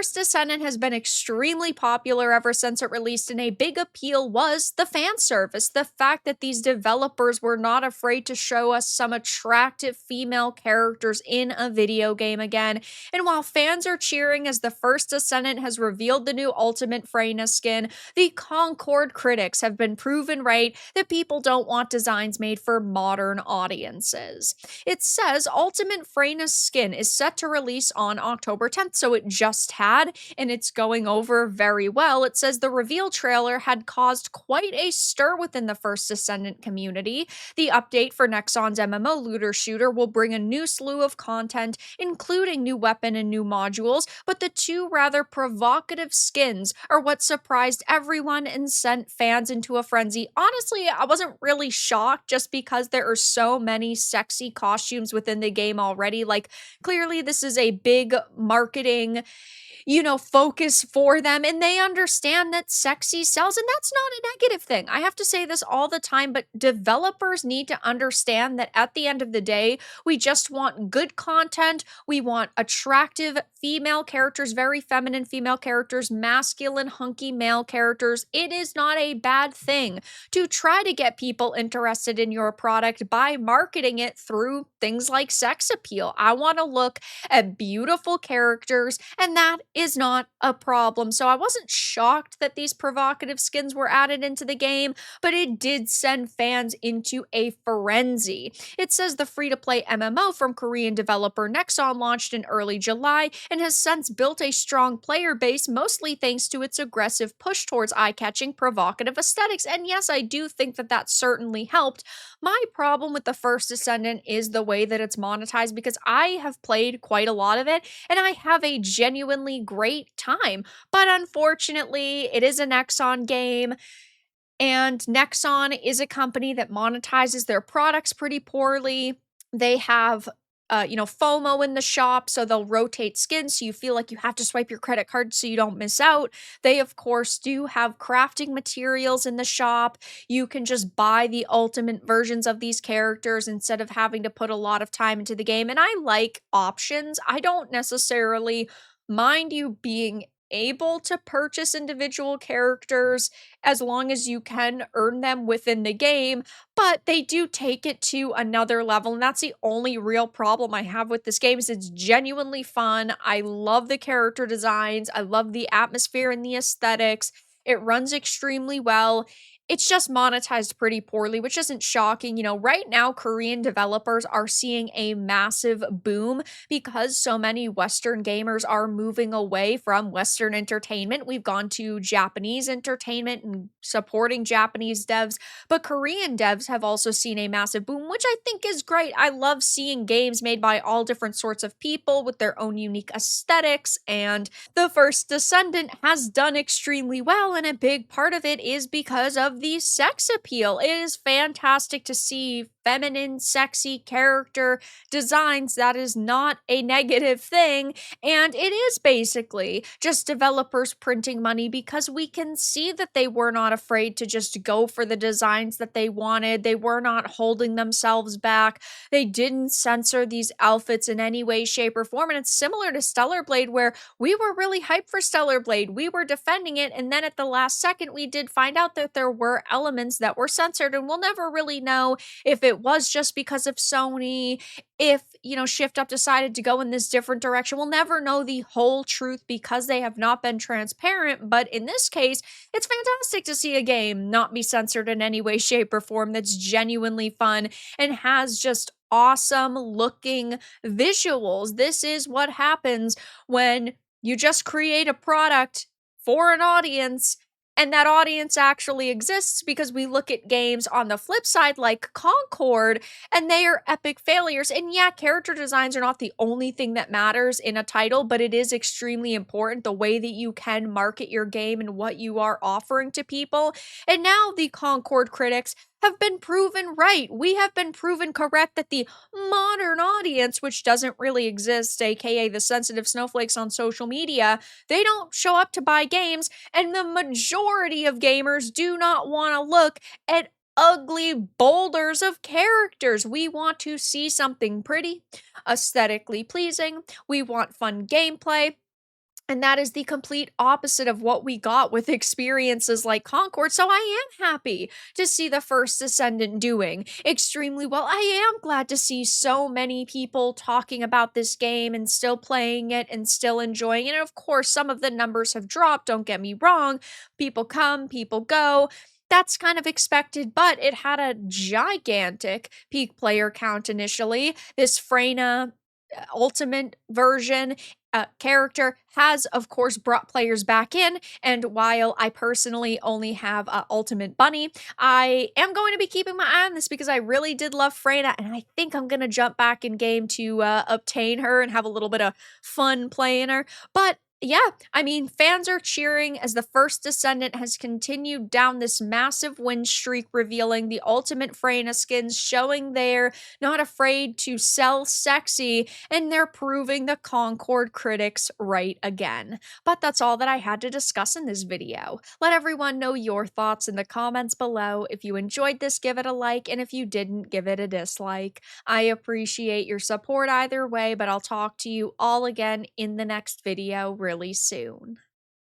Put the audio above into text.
first Descendant has been extremely popular ever since it released, and a big appeal was the fan service. The fact that these developers were not afraid to show us some attractive female characters in a video game again. And while fans are cheering as the first Descendant has revealed the new Ultimate Freyna skin, the Concord critics have been proven right that people don't want designs made for modern audiences. It says Ultimate Freyna's skin is set to release on October 10th, so it just had, and it's going over very well. It says the reveal trailer had caused quite a stir within the first Descendant community. The update for Nexon's MMO looter shooter will bring a new slew of content, including new weapon and new modules, but the two rather provocative skins are what surprised everyone and sent fans into a frenzy. Honestly, I wasn't really shocked just because there are so many sexy costumes within the game already. Like, clearly this is a big marketing focus for them, and they understand that sexy sells, and that's not a negative thing. I have to say this all the time, but developers need to understand that at the end of the day, we just want good content. We want attractive female characters, very feminine female characters, masculine, hunky male characters. It is not a bad thing to try to get people interested in your product by marketing it through things like sex appeal. I want to look at beautiful characters, and that is not a problem. So I wasn't shocked that these provocative skins were added into the game, but it did send fans into a frenzy. It says the free-to-play MMO from Korean developer Nexon launched in early July and has since built a strong player base, mostly thanks to its aggressive push towards eye-catching, provocative aesthetics. And yes, I do think that that certainly helped. My problem with the first Descendant is the way that it's monetized, because I have played quite a lot of it and I have a genuinely great time. But unfortunately, it is a Nexon game, and Nexon is a company that monetizes their products pretty poorly. They have FOMO in the shop, so they'll rotate skins, so you feel like you have to swipe your credit card so you don't miss out. They, of course, do have crafting materials in the shop. You can just buy the ultimate versions of these characters instead of having to put a lot of time into the game, and I like options. I don't necessarily mind you being able to purchase individual characters as long as you can earn them within the game, but they do take it to another level, and that's the only real problem I have with this game. Is it's genuinely fun. I love the character designs. I love the atmosphere and the aesthetics. It runs extremely well. It's just monetized pretty poorly, which isn't shocking. Right now, Korean developers are seeing a massive boom because so many Western gamers are moving away from Western entertainment. We've gone to Japanese entertainment and supporting Japanese devs, but Korean devs have also seen a massive boom, which I think is great. I love seeing games made by all different sorts of people with their own unique aesthetics, and the first Descendant has done extremely well, and a big part of it is because of the sex appeal. It is fantastic to see feminine, sexy character designs. That is not a negative thing, and it is basically just developers printing money, because we can see that they were not afraid to just go for the designs that they wanted. They were not holding themselves back. They didn't censor these outfits in any way, shape, or form, and it's similar to Stellar Blade, where we were really hyped for Stellar Blade. We were defending it, and then at the last second, we did find out that there were elements that were censored, and we'll never really know if it was just because of Sony, if, Shift Up decided to go in this different direction. We'll never know the whole truth because they have not been transparent, but in this case, it's fantastic to see a game not be censored in any way, shape, or form that's genuinely fun and has just awesome looking visuals. This is what happens when you just create a product for an audience, and that audience actually exists, because we look at games on the flip side like Concord, and they are epic failures. And yeah, character designs are not the only thing that matters in a title, but it is extremely important, the way that you can market your game and what you are offering to people. And now the Concord critics have been proven right. We have been proven correct that the modern audience, which doesn't really exist, aka the sensitive snowflakes on social media, they don't show up to buy games, and the majority of gamers do not want to look at ugly boulders of characters. We want to see something pretty, aesthetically pleasing. We want fun gameplay. And that is the complete opposite of what we got with experiences like Concord. So I am happy to see the first Descendant doing extremely well. I am glad to see so many people talking about this game and still playing it and still enjoying it. And of course, some of the numbers have dropped, don't get me wrong. People come, people go. That's kind of expected, but it had a gigantic peak player count initially. This Freyna ultimate version character has, of course, brought players back in. And while I personally only have Ultimate Bunny, I am going to be keeping my eye on this because I really did love Freyna, and I think I'm going to jump back in game to obtain her and have a little bit of fun playing her. But yeah, I mean, fans are cheering as the first Descendant has continued down this massive win streak, revealing the ultimate Freyna skins, showing they're not afraid to sell sexy, and they're proving the Concord critics right again. But that's all that I had to discuss in this video. Let everyone know your thoughts in the comments below. If you enjoyed this, give it a like, and if you didn't, give it a dislike. I appreciate your support either way, but I'll talk to you all again in the next video really soon.